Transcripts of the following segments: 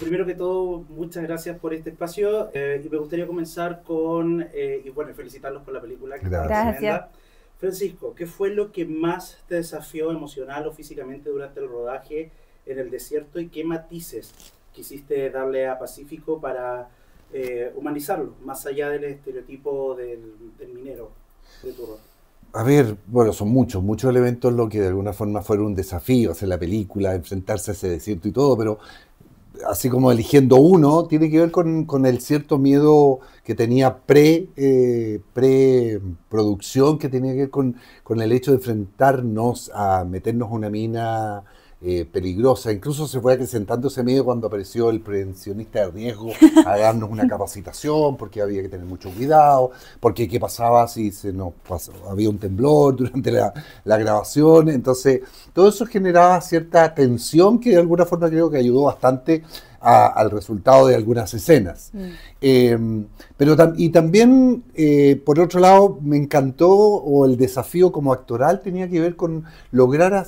primero que todo, muchas gracias por este espacio y me gustaría comenzar con, y bueno, felicitarlos por la película que está Gracias. Gracias. tremenda. Francisco, ¿qué fue lo que más te desafió emocional o físicamente durante el rodaje en el desierto y qué matices quisiste darle a Pacífico para humanizarlo, más allá del estereotipo del minero de tu rol? A ver, bueno, son muchos elementos lo que de alguna forma fueron un desafío hacer la película, enfrentarse a ese desierto y todo, pero así como eligiendo uno, tiene que ver con el cierto miedo que tenía pre-producción, que tenía que ver con el hecho de enfrentarnos a meternos a una mina peligrosa. Incluso se fue acrecentando ese miedo cuando apareció el prevencionista de riesgo a darnos una capacitación, porque había que tener mucho cuidado, porque qué pasaba si se nos había un temblor durante la grabación. Entonces, todo eso generaba cierta tensión que de alguna forma creo que ayudó bastante al resultado de algunas escenas. Pero y también, por otro lado, me encantó, o el desafío como actoral tenía que ver con lograr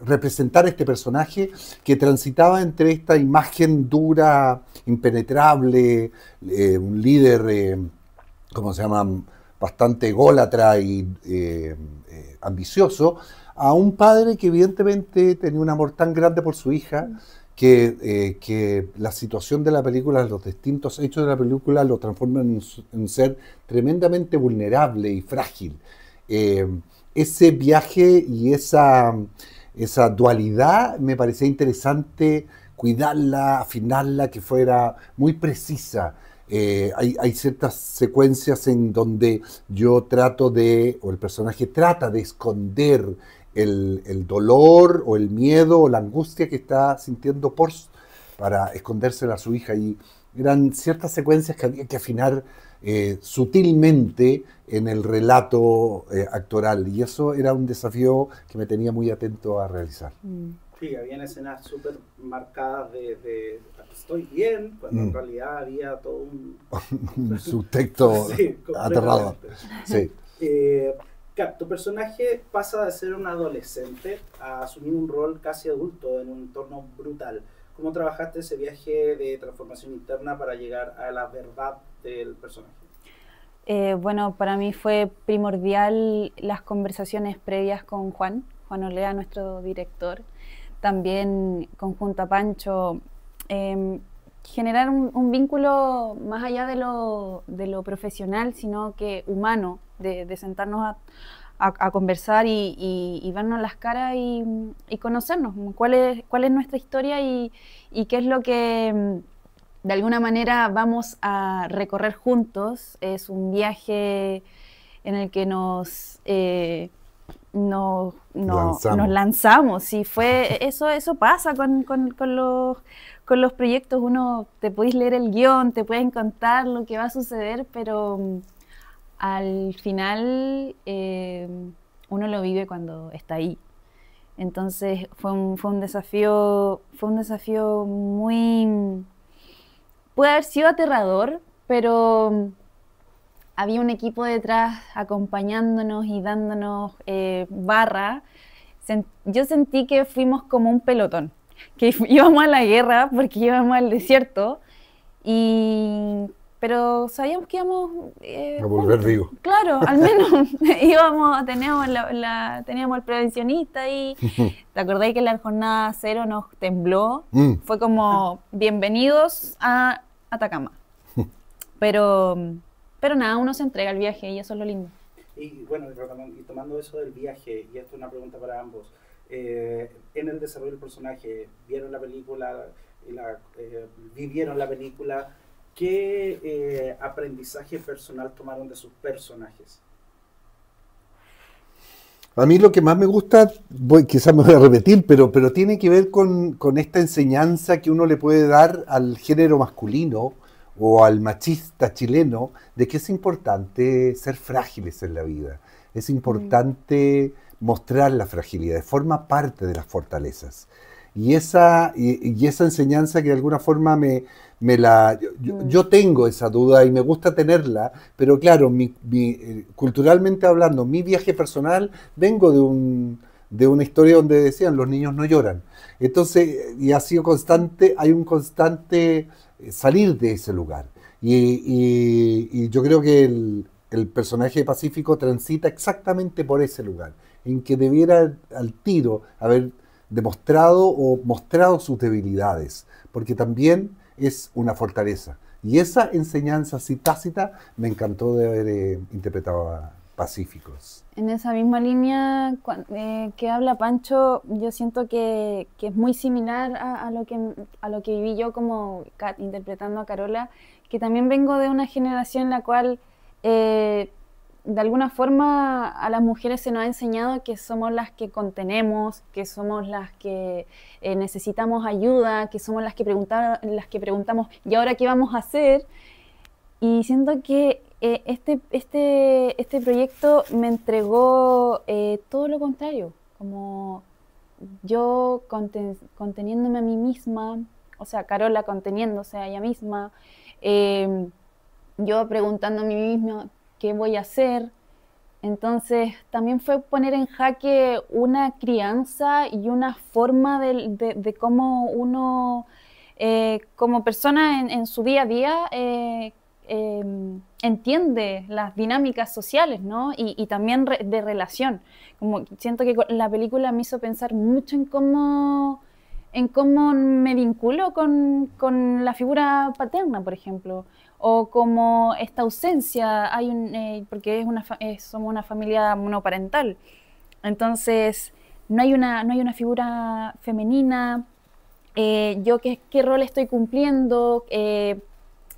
representar este personaje que transitaba entre esta imagen dura, impenetrable, un líder, ¿cómo se llama?, bastante ególatra y ambicioso, a un padre que evidentemente tenía un amor tan grande por su hija que la situación de la película, los distintos hechos de la película lo transforman en un ser tremendamente vulnerable y frágil. Ese viaje y esa dualidad me parecía interesante cuidarla, afinarla, que fuera muy precisa. Hay ciertas secuencias en donde yo trato o el personaje trata de esconder el dolor o el miedo o la angustia que está sintiendo para escondérsela a su hija. Y eran ciertas secuencias que había que afinar sutilmente en el relato actoral. Y eso era un desafío que me tenía muy atento a realizar. Sí, habían escenas súper marcadas de estoy bien, cuando en realidad había todo un subtexto sí, aterrador. Sí. Claro, tu personaje pasa de ser un adolescente a asumir un rol casi adulto en un entorno brutal. ¿Cómo trabajaste ese viaje de transformación interna para llegar a la verdad del personaje? Bueno, para mí fue primordial las conversaciones previas con Juan Olea, nuestro director, también con Junta Pancho, generar un vínculo más allá de lo profesional, sino que humano, de sentarnos a conversar y vernos las caras y conocernos, cuál es nuestra historia y qué es lo que de alguna manera vamos a recorrer juntos. Es un viaje en el que nos lanzamos. Sí, eso pasa con los proyectos. Uno te podéis leer el guión, te pueden contar lo que va a suceder, pero al final uno lo vive cuando está ahí. Entonces fue un desafío muy... Puede haber sido aterrador, pero había un equipo detrás acompañándonos y dándonos barra. Yo sentí que fuimos como un pelotón, que íbamos a la guerra porque íbamos al desierto, pero sabíamos que íbamos a volver vivos. Claro, al menos teníamos el prevencionista y ¿te acordáis que la jornada 0 nos tembló? Fue como bienvenidos a Atacama. Pero nada, uno se entrega al viaje y eso es lo lindo. Y bueno, y tomando eso del viaje, y esto es una pregunta para ambos, en el desarrollo del personaje, vieron la película, vivieron la película, ¿qué aprendizaje personal tomaron de sus personajes? A mí lo que más me gusta, quizás me voy a repetir, pero tiene que ver con esta enseñanza que uno le puede dar al género masculino o al machista chileno, de que es importante ser frágiles en la vida. Es importante mostrar la fragilidad, forma parte de las fortalezas. Y esa enseñanza que de alguna forma yo tengo esa duda y me gusta tenerla, pero claro, culturalmente hablando, mi viaje personal, vengo de una historia donde decían los niños no lloran. Entonces, y ha sido constante, hay un constante salir de ese lugar. Y yo creo que el personaje de Pacífico transita exactamente por ese lugar, en que debiera al tiro haber demostrado o mostrado sus debilidades, porque también es una fortaleza. Y esa enseñanza así tácita me encantó de haber interpretado a Pacíficos. En esa misma línea que habla Pancho, yo siento que es muy similar a lo que viví yo como interpretando a Carola, que también vengo de una generación en la cual de alguna forma a las mujeres se nos ha enseñado que somos las que contenemos, que somos las que necesitamos ayuda, que somos las que preguntamos ¿y ahora qué vamos a hacer? Y siento que este proyecto me entregó todo lo contrario, como yo conteniéndome a mí misma, o sea, Carola conteniéndose a ella misma, yo preguntando a mí misma qué voy a hacer. Entonces también fue poner en jaque una crianza y una forma de cómo uno como persona en su día a día entiende las dinámicas sociales, ¿no? Y también de relación. Como siento que la película me hizo pensar mucho en cómo me vinculo con la figura paterna, por ejemplo, o como esta ausencia, porque somos una familia monoparental, entonces no hay una figura femenina, yo qué rol estoy cumpliendo,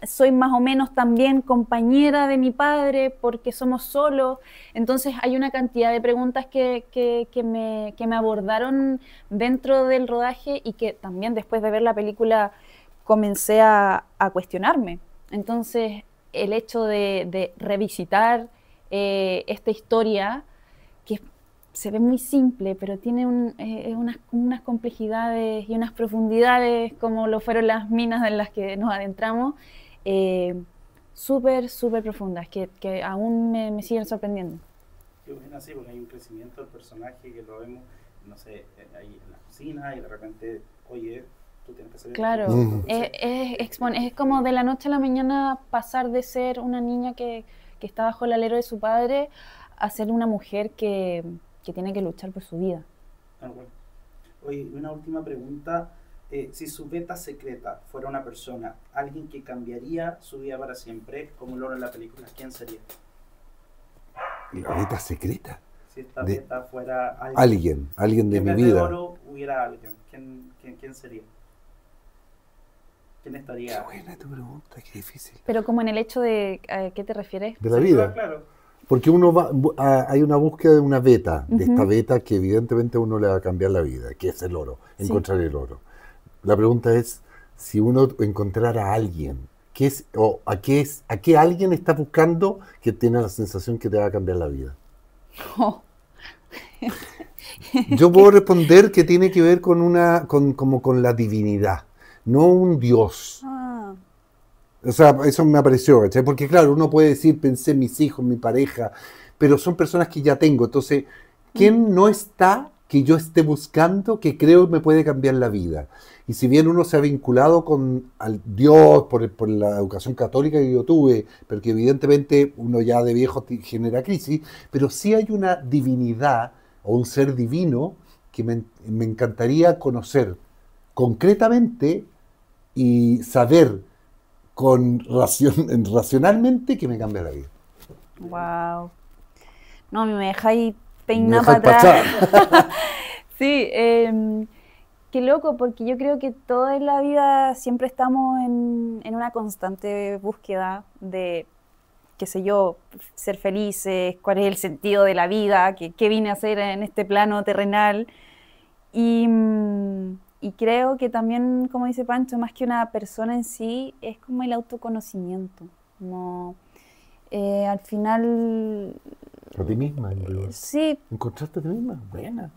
soy más o menos también compañera de mi padre porque somos solos. Entonces hay una cantidad de preguntas que me abordaron dentro del rodaje y que también después de ver la película comencé a cuestionarme. Entonces el hecho de revisitar esta historia, que se ve muy simple, pero tiene unas complejidades y unas profundidades como lo fueron las minas en las que nos adentramos, súper profundas, que aún me siguen sorprendiendo. Qué bueno, sí, porque hay un crecimiento del personaje que lo vemos, no sé, ahí en la cocina y de repente, oye, tú tienes que hacer... Claro, es como de la noche a la mañana pasar de ser una niña que está bajo el alero de su padre a ser una mujer que tiene que luchar por su vida. Ah, bueno. Oye, una última pregunta. Si su beta secreta fuera una persona, alguien que cambiaría su vida para siempre, como lo en la película, ¿quién sería? ¿La beta secreta? Si esta beta fuera alguien de mi vida. En oro hubiera alguien, ¿quién sería? ¿Quién estaría? Qué buena tu pregunta, qué difícil. Pero como en el hecho de, ¿a qué te refieres? De la vida. Claro. Porque hay una búsqueda de una beta, de esta beta que evidentemente a uno le va a cambiar la vida, que es el oro, encontrar el oro. La pregunta es, si uno encontrara a alguien, ¿a qué alguien está buscando que tiene la sensación que te va a cambiar la vida? Oh. Yo puedo responder que tiene que ver con la divinidad, no un dios. O sea, eso me apareció, ¿cachai? Porque claro, uno puede decir, pensé en mis hijos, mi pareja, pero son personas que ya tengo. Entonces, ¿quién no está que yo esté buscando que creo me puede cambiar la vida? Y si bien uno se ha vinculado al Dios por la educación católica que yo tuve, pero que evidentemente uno ya de viejo genera crisis, pero sí hay una divinidad o un ser divino que me encantaría conocer concretamente y saber racionalmente que me cambia la vida. Wow. No, me dejáis peinar para atrás. Sí, qué loco, porque yo creo que toda la vida siempre estamos en una constante búsqueda de, qué sé yo, ser felices, cuál es el sentido de la vida, qué vine a hacer en este plano terrenal. Y creo que también, como dice Pancho, más que una persona en sí, es como el autoconocimiento. Como, al final... A ti misma. Sí. ¿Encontraste a ti misma? Buena.